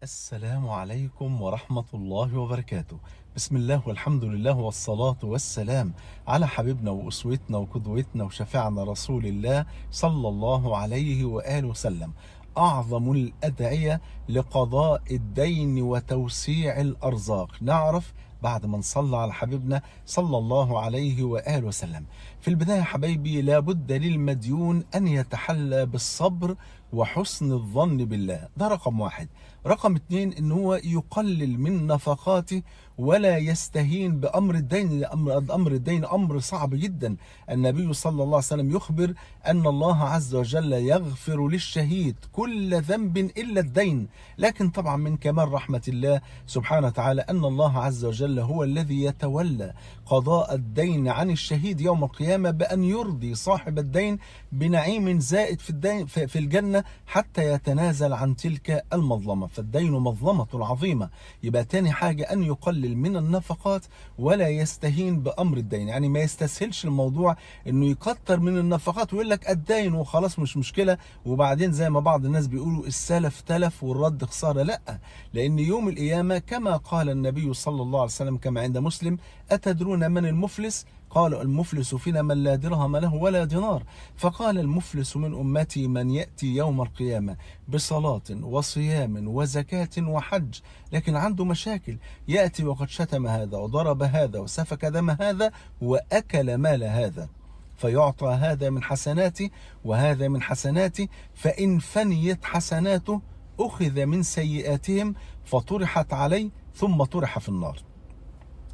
السلام عليكم ورحمة الله وبركاته. بسم الله والحمد لله والصلاة والسلام على حبيبنا وأسوتنا وقدوتنا وشفيعنا رسول الله صلى الله عليه وآله وسلم. أعظم الأدعية لقضاء الدين وتوسيع الأرزاق، نعرف بعد ما نصلى على حبيبنا صلى الله عليه وآله وسلم. في البداية حبايبي، لابد للمديون أن يتحلى بالصبر وحسن الظن بالله، ده رقم واحد. رقم اتنين، ان هو يقلل من نفقاته ولا يستهين بأمر الدين. أمر الدين أمر صعب جدا. النبي صلى الله عليه وسلم يخبر أن الله عز وجل يغفر للشهيد كل ذنب إلا الدين، لكن طبعا من كمال رحمة الله سبحانه وتعالى أن الله عز وجل هو الذي يتولى قضاء الدين عن الشهيد يوم القيامة بأن يرضي صاحب الدين بنعيم زائد في الجنة حتى يتنازل عن تلك المظلمة، فالدين مظلمة عظيمة. يبقى تاني حاجة أن يقلل من النفقات ولا يستهين بأمر الدين، يعني ما يستسهلش الموضوع أنه يكتر من النفقات ويقول لك الدين وخلاص مش مشكلة، وبعدين زي ما بعض الناس بيقولوا السلف تلف والرد خسارة. لا، لأن يوم القيامة كما قال النبي صلى الله عليه وسلم كما عند مسلم: أتدرون من المفلس؟ قال: المفلس فينا من لا درهم له ولا دينار. فقال: المفلس من أمتي من يأتي يوم القيامة بصلاة وصيام وزكاة وحج، لكن عنده مشاكل، يأتي وقد شتم هذا وضرب هذا وسفك دم هذا وأكل مال هذا، فيعطى هذا من حسناتي وهذا من حسناتي، فإن فنيت حسناته أخذ من سيئاتهم فطرحت عليه ثم طرح في النار.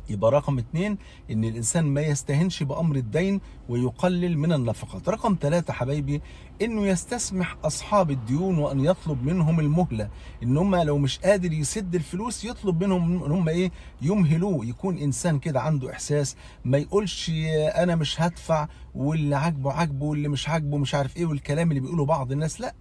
يبقى رقم اتنين، ان الانسان ما يستهنش بامر الدين ويقلل من النفقات. رقم ثلاثة حبايبي، انه يستسمح اصحاب الديون وان يطلب منهم المهلة، ان هم لو مش قادر يسد الفلوس يطلب منهم ان هم يمهلوه. يكون انسان كده عنده احساس، ما يقولش انا مش هدفع واللي عاجبه عاجبه واللي مش عاجبه مش عارف ايه والكلام اللي بيقوله بعض الناس. لا،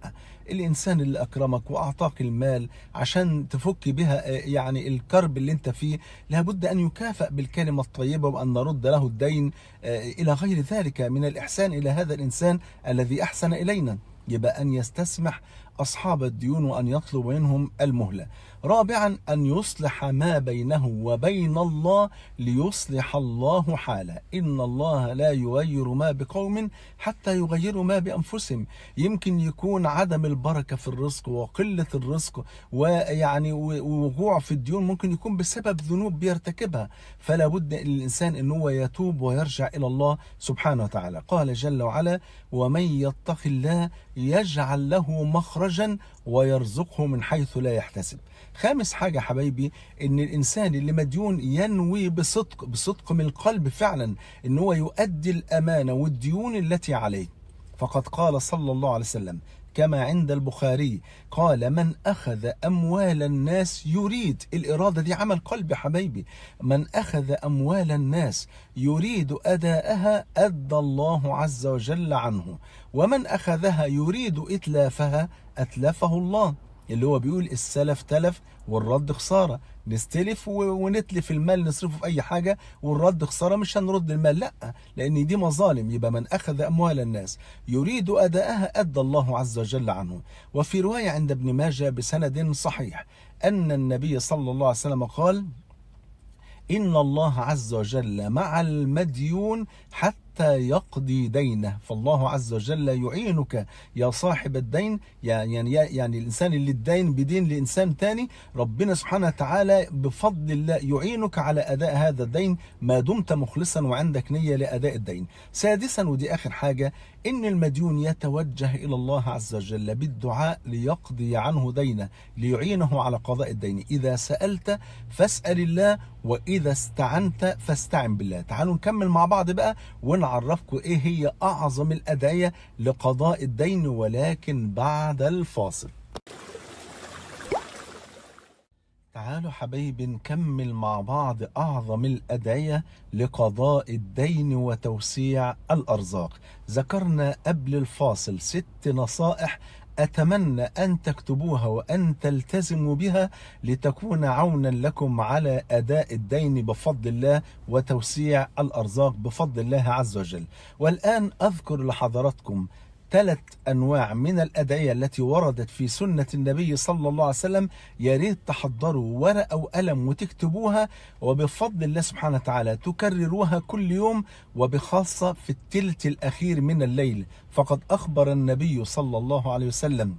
الانسان اللي اكرمك واعطاك المال عشان تفك بها يعني الكرب اللي انت فيه، لابد ان يكافئ بالكلمة الطيبة وان نرد له الدين الى غير ذلك من الاحسان الى هذا الانسان الذي احسن الينا. يبقى ان يستسمح اصحاب الديون وان يطلب منهم المهلة. رابعا، ان يصلح ما بينه وبين الله ليصلح الله حاله. ان الله لا يغير ما بقوم حتى يغيروا ما بانفسهم. يمكن يكون عدم البركة في الرزق وقلة الرزق ويعني ووقوع في الديون ممكن يكون بسبب ذنوب بيرتكبها، فلا بد للإنسان أن هو يتوب ويرجع إلى الله سبحانه وتعالى. قال جل وعلا: ومن يتق الله يجعل له مخرجا ويرزقه من حيث لا يحتسب. خامس حاجة حبايبي، ان الانسان اللي مديون ينوي بصدق من القلب فعلا ان هو يؤدي الامانة والديون التي عليه. فقد قال صلى الله عليه وسلم كما عند البخاري: قال: من أخذ أموال الناس يريد، الإرادة دي عمل قلب حبايبي، من أخذ أموال الناس يريد أداءها أدى الله عز وجل عنه، ومن أخذها يريد إتلافها أتلفه الله. اللي هو بيقول السلف تلف والرد خسارة، نستلف ونتلف المال نصرفه في أي حاجة، والرد خسارة مش هنرد المال، لا، لأن دي مظالم. يبقى من أخذ أموال الناس يريد أداءها أدى الله عز وجل عنه. وفي رواية عند ابن ماجه بسند صحيح أن النبي صلى الله عليه وسلم قال: إن الله عز وجل مع المديون حتى يقضي دينه، فالله عز وجل يعينك يا صاحب الدين. يعني الإنسان اللي الدين بدين لإنسان تاني، ربنا سبحانه وتعالى بفضل الله يعينك على أداء هذا الدين ما دمت مخلصا وعندك نية لأداء الدين. سادسا ودي آخر حاجة، إن المديون يتوجه إلى الله عز وجل بالدعاء ليقضي عنه دينه، ليعينه على قضاء الدين. إذا سألت فاسأل الله، وإذا استعنت فاستعن بالله. تعالوا نكمل مع بعض بقى ونعرفكم إيه هي أعظم الأدعية لقضاء الدين، ولكن بعد الفاصل. تعالوا حبايبي نكمل مع بعض أعظم الأدعية لقضاء الدين وتوسيع الأرزاق. ذكرنا قبل الفاصل 6 نصائح أتمنى أن تكتبوها وأن تلتزموا بها لتكون عونا لكم على أداء الدين بفضل الله وتوسيع الأرزاق بفضل الله عز وجل. والآن أذكر لحضراتكم 3 أنواع من الأدعية التي وردت في سنة النبي صلى الله عليه وسلم. يا ريت تحضروا ورقة وقلم وتكتبوها، وبفضل الله سبحانه وتعالى تكرروها كل يوم، وبخاصة في الثلث الأخير من الليل. فقد أخبر النبي صلى الله عليه وسلم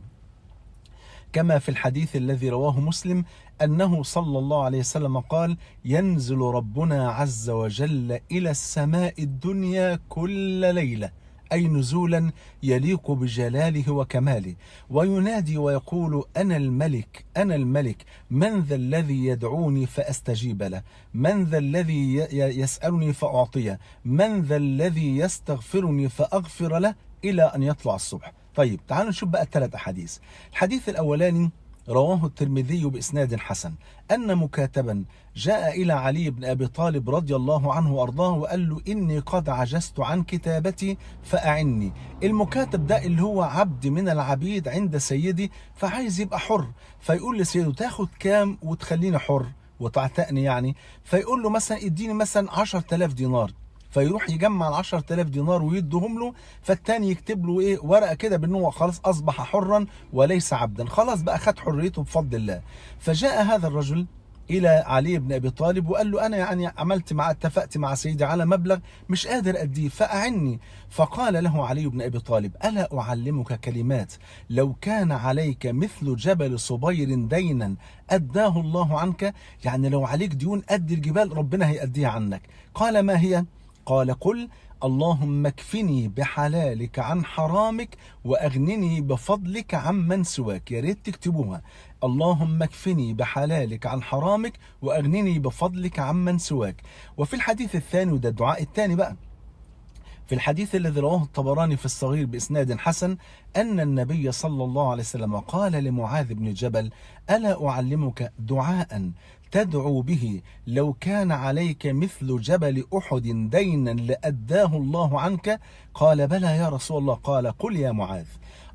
كما في الحديث الذي رواه مسلم أنه صلى الله عليه وسلم قال: ينزل ربنا عز وجل إلى السماء الدنيا كل ليلة، أي نزولا يليق بجلاله وكماله، وينادي ويقول: أنا الملك أنا الملك، من ذا الذي يدعوني فأستجيب له، من ذا الذي يسألني فأعطيه، من ذا الذي يستغفرني فأغفر له، إلى أن يطلع الصبح. طيب تعالوا نشوف بقى ال3 أحاديث. الحديث الأولاني رواه الترمذي بإسناد حسن أن مكاتبا جاء إلى علي بن أبي طالب رضي الله عنه وأرضاه وقال له: إني قد عجزت عن كتابتي فأعني. المكاتب ده اللي هو عبد من العبيد عند سيدي، فعايز يبقى حر، فيقول لسيده: تاخد كام وتخليني حر وتعتقني يعني؟ فيقول له مثلا: اديني مثلا 10,000 دينار. فيروح يجمع 10,000 دينار ويدهم له، فالتاني يكتب له ايه، ورقه كده بان هو خلاص اصبح حرا وليس عبدا، خلاص بقى خد حريته بفضل الله. فجاء هذا الرجل الى علي بن ابي طالب وقال له: انا يعني اتفقت مع سيدي على مبلغ مش قادر اديه فاعني. فقال له علي بن ابي طالب: الا اعلمك كلمات لو كان عليك مثل جبل صبير دينا اداه الله عنك؟ يعني لو عليك ديون قد الجبال ربنا هيأديها عنك. قال: ما هي؟ قال: قل اللهم اكفني بحلالك عن حرامك وأغنني بفضلك عمن سواك. يا ريت تكتبوها: اللهم اكفني بحلالك عن حرامك وأغنني بفضلك عمن سواك. وفي الحديث الثاني، وده الدعاء الثاني بقى، في الحديث الذي رواه الطبراني في الصغير بإسناد حسن أن النبي صلى الله عليه وسلم قال لمعاذ بن جبل: ألا أعلمك دعاء تدعو به لو كان عليك مثل جبل أحد دينا لأداه الله عنك؟ قال: بلى يا رسول الله. قال: قل يا معاذ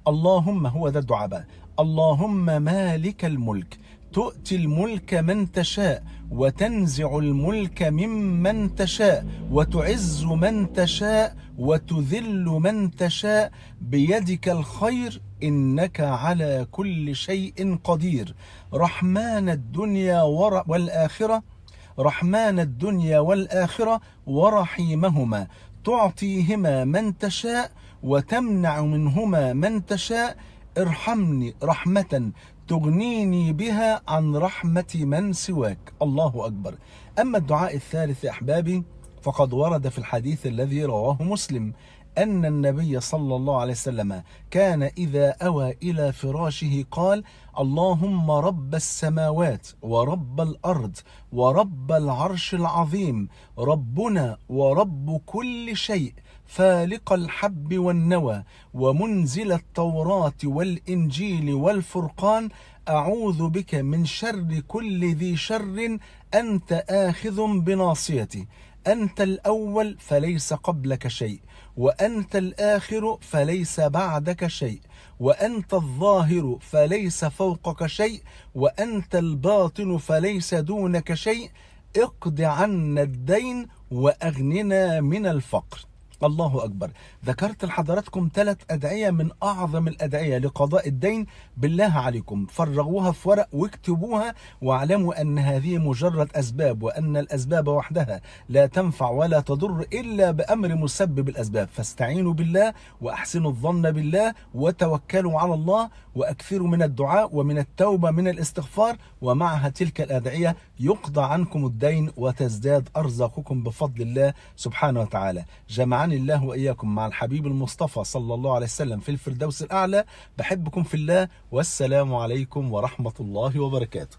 اللهم، هو ده الدعاء بقى، اللهم مالك الملك تؤتي الملك من تشاء وتنزع الملك ممن تشاء وتعز من تشاء وتذل من تشاء بيدك الخير إنك على كل شيء قدير، رحمن الدنيا والآخرة، رحمن الدنيا والآخرة ورحيمهما، تعطيهما من تشاء وتمنع منهما من تشاء، ارحمني رحمة تغنيني بها عن رحمة من سواك. الله أكبر. أما الدعاء الثالث يا أحبابي فقد ورد في الحديث الذي رواه مسلم أن النبي صلى الله عليه وسلم كان إذا أوى إلى فراشه قال: اللهم رب السماوات ورب الأرض ورب العرش العظيم، ربنا ورب كل شيء، فالق الحب والنوى ومنزل التوراة والإنجيل والفرقان، أعوذ بك من شر كل ذي شر أنت آخذ بناصيتي، أنت الأول فليس قبلك شيء، وأنت الآخر فليس بعدك شيء، وأنت الظاهر فليس فوقك شيء، وأنت الباطن فليس دونك شيء، اقض عنا الدين وأغننا من الفقر. الله أكبر. ذكرت لحضراتكم 3 أدعية من أعظم الأدعية لقضاء الدين. بالله عليكم فرغوها في ورق واكتبوها، واعلموا أن هذه مجرد أسباب، وأن الأسباب وحدها لا تنفع ولا تضر إلا بأمر مسبب الأسباب. فاستعينوا بالله وأحسنوا الظن بالله وتوكلوا على الله، وأكثروا من الدعاء ومن التوبة من الاستغفار، ومعها تلك الأدعية يقضى عنكم الدين وتزداد أرزاقكم بفضل الله سبحانه وتعالى. جمعني الله وإياكم مع الحبيب المصطفى صلى الله عليه وسلم في الفردوس الأعلى. بحبكم في الله، والسلام عليكم ورحمة الله وبركاته.